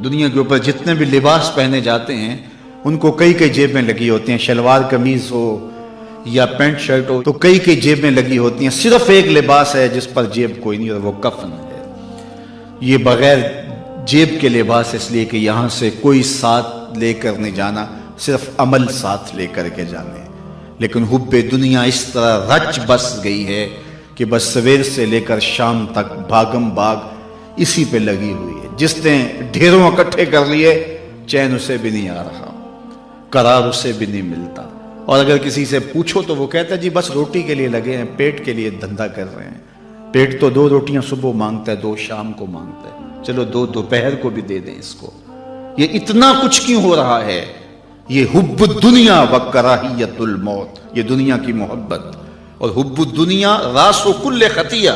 دنیا کے اوپر جتنے بھی لباس پہنے جاتے ہیں ان کو کئی کئی جیبیں لگی ہوتی ہیں، شلوار قمیض ہو یا پینٹ شرٹ ہو تو کئی کئی جیبیں لگی ہوتی ہیں، صرف ایک لباس ہے جس پر جیب کوئی نہیں اور وہ کفن ہے۔ یہ بغیر جیب کے لباس اس لیے کہ یہاں سے کوئی ساتھ لے کر نہیں جانا، صرف عمل ساتھ لے کر کے جانے۔ لیکن حب دنیا اس طرح رچ بس گئی ہے کہ بس سویر سے لے کر شام تک بھاگم بھاگ اسی پہ لگی ہوئی ہے۔ جس نے ڈھیروں اکٹھے کر لیے چین اسے بھی نہیں آ رہا، قرار اسے بھی نہیں ملتا، اور اگر کسی سے پوچھو تو وہ کہتا ہے جی بس روٹی کے لیے لگے ہیں، پیٹ کے لیے دھندا کر رہے ہیں۔ پیٹ تو 2 روٹیاں صبح مانگتا ہے، 2 شام کو مانگتا ہے، چلو 2 دوپہر کو بھی دے دیں اس کو۔ یہ اتنا کچھ کیوں ہو رہا ہے؟ یہ حب الدنیا و کراہیت الموت، یہ دنیا کی محبت، اور حب الدنیا راس و کل خطیہ،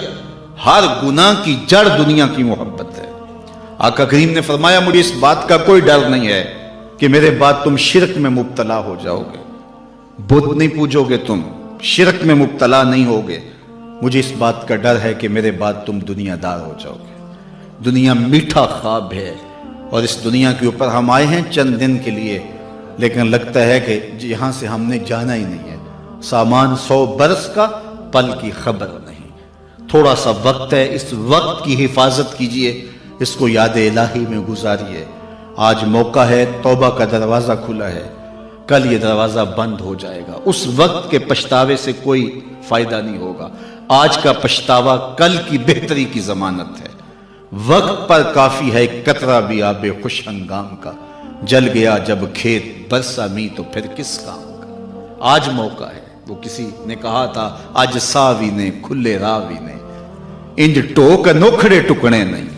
ہر گناہ کی جڑ دنیا کی محبت ہے۔ آقا کریم نے فرمایا مجھے اس بات کا کوئی ڈر نہیں ہے کہ میرے بعد تم شرک میں مبتلا ہو جاؤ گے، بت نہیں پوجو گے، تم شرک میں مبتلا نہیں ہوگے، مجھے اس بات کا ڈر ہے کہ میرے بعد تم دنیا دار ہو جاؤ گے۔ دنیا میٹھا خواب ہے، اور اس دنیا کے اوپر ہم آئے ہیں چند دن کے لیے، لیکن لگتا ہے کہ یہاں سے ہم نے جانا ہی نہیں ہے۔ سامان 100 برس کا، پل کی خبر نہیں۔ تھوڑا سا وقت ہے، اس وقت کی حفاظت کیجئے، اس کو یاد الہی میں گزاریے۔ آج موقع ہے، توبہ کا دروازہ کھلا ہے، کل یہ دروازہ بند ہو جائے گا۔ اس وقت کے پچھتاوے سے کوئی فائدہ نہیں ہوگا۔ آج کا پچھتاوا کل کی بہتری کی ضمانت ہے۔ وقت پر کافی ہے ایک قطرہ بھی آب خوش ہنگام کا، جل گیا جب کھیت برسا می تو پھر کس کام کا۔ آج موقع ہے، وہ کسی نے کہا تھا آج ساوی نے کھلے راوی نے، انج ٹوک نوکھڑے ٹکڑے نہیں۔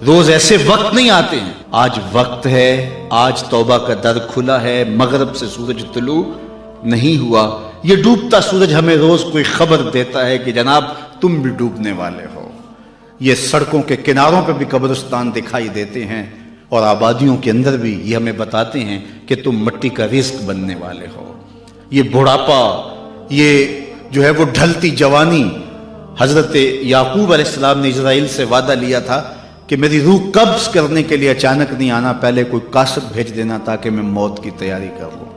روز ایسے وقت نہیں آتے ہیں، آج وقت ہے، آج توبہ کا در کھلا ہے۔ مغرب سے سورج طلوع نہیں ہوا، یہ ڈوبتا سورج ہمیں روز کوئی خبر دیتا ہے کہ جناب تم بھی ڈوبنے والے ہو۔ یہ سڑکوں کے کناروں پہ بھی قبرستان دکھائی دیتے ہیں، اور آبادیوں کے اندر بھی یہ ہمیں بتاتے ہیں کہ تم مٹی کا رزق بننے والے ہو۔ یہ بڑھاپا، یہ جو ہے وہ ڈھلتی جوانی، حضرت یعقوب علیہ السلام نے اسرائیل سے وعدہ لیا تھا کہ میری روح قبض کرنے کے لیے اچانک نہیں آنا، پہلے کوئی قاصد بھیج دینا تاکہ میں موت کی تیاری کر لوں۔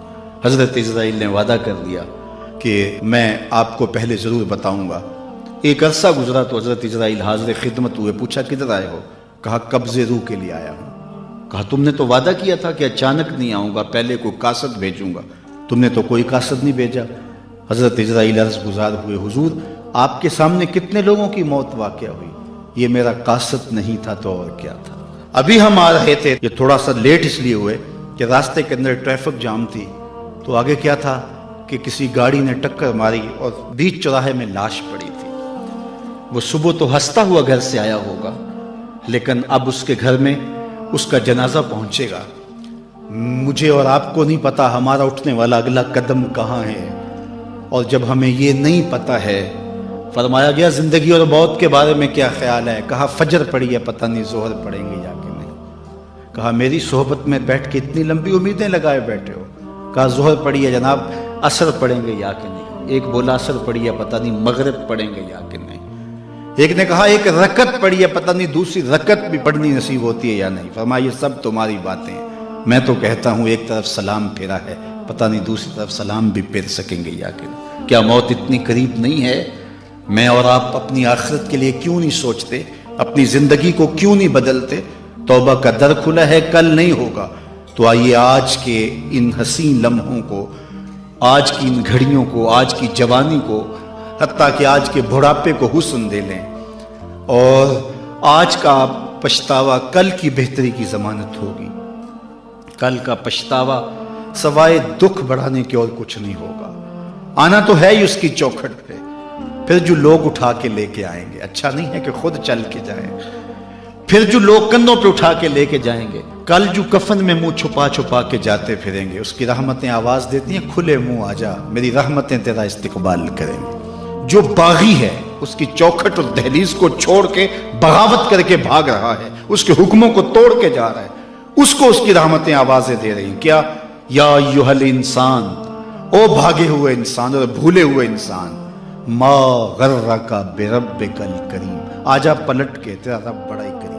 حضرت اسرائیل نے وعدہ کر لیا کہ میں آپ کو پہلے ضرور بتاؤں گا۔ ایک عرصہ گزرا تو حضرت اسرائیل حاضر خدمت ہوئے، پوچھا کدھر آئے ہو؟ کہا قبض روح کے لیے آیا ہوں۔ کہا تم نے تو وعدہ کیا تھا کہ اچانک نہیں آؤں گا، پہلے کوئی قاصد بھیجوں گا، تم نے تو کوئی قاصد نہیں بھیجا۔ حضرت اسرائیل عرض گزار ہوئے حضور آپ کے سامنے کتنے لوگوں کی موت واقع ہوئی، یہ میرا قاصد نہیں تھا تو اور کیا تھا۔ ابھی ہم آ رہے تھے، یہ تھوڑا سا لیٹ اس لیے ہوئے کہ راستے کے اندر ٹریفک جام تھی، تو آگے کیا تھا کہ کسی گاڑی نے ٹکر ماری اور بیچ چوراہے میں لاش پڑی تھی۔ وہ صبح تو ہنستا ہوا گھر سے آیا ہوگا، لیکن اب اس کے گھر میں اس کا جنازہ پہنچے گا۔ مجھے اور آپ کو نہیں پتا ہمارا اٹھنے والا اگلا قدم کہاں ہے، اور جب ہمیں یہ نہیں پتا ہے، فرمایا گیا زندگی اور موت کے بارے میں کیا خیال ہے؟ کہا فجر پڑی ہے، پتہ نہیں ظہر پڑیں گے یا کہ نہیں۔ کہا میری صحبت میں بیٹھ کے اتنی لمبی امیدیں لگائے بیٹھے ہو۔ کہا ظہر پڑی ہے جناب، عصر پڑیں گے یا کہ نہیں۔ ایک بولا عصر پڑی ہے، پتہ نہیں مغرب پڑیں گے یا کہ نہیں۔ ایک نے کہا ایک رکعت پڑی ہے، پتہ نہیں دوسری رکعت بھی پڑھنی نصیب ہوتی ہے یا نہیں۔ فرمایا یہ سب تمہاری باتیں ہیں، میں تو کہتا ہوں ایک طرف سلام پھیرا ہے، پتہ نہیں دوسری طرف سلام بھی پھیر سکیں گے یا کہ نہیں۔ کیا موت اتنی قریب نہیں ہے؟ میں اور آپ اپنی آخرت کے لیے کیوں نہیں سوچتے؟ اپنی زندگی کو کیوں نہیں بدلتے؟ توبہ کا در کھلا ہے، کل نہیں ہوگا۔ تو آئیے آج کے ان حسین لمحوں کو، آج کی ان گھڑیوں کو، آج کی جوانی کو، حتیٰ کہ آج کے بڑھاپے کو حسن دے لیں، اور آج کا پچھتاوا کل کی بہتری کی ضمانت ہوگی۔ کل کا پچھتاوا سوائے دکھ بڑھانے کے اور کچھ نہیں ہوگا۔ آنا تو ہے ہی اس کی چوکھٹ پہ، پھر جو لوگ اٹھا کے لے کے آئیں گے، اچھا نہیں ہے کہ خود چل کے جائیں، پھر جو لوگ کندھوں پہ اٹھا کے لے کے جائیں گے، کل جو کفن میں منہ چھپا چھپا کے جاتے پھریں گے، اس کی رحمتیں آواز دیتی ہیں کھلے منہ آ جا، میری رحمتیں تیرا استقبال کریں گے۔ جو باغی ہے اس کی چوکھٹ اور دہلیز کو چھوڑ کے بغاوت کر کے بھاگ رہا ہے، اس کے حکموں کو توڑ کے جا رہا ہے، اس کو اس کی رحمتیں آوازیں دے رہی ہیں۔ کیا یا ایھا الانسان، او بھاگے ہوئے انسان اور بھولے ہوئے انسان، ما غرک بربک الکریم، آجا پلٹ کے، تیرا رب بڑا ہی کریم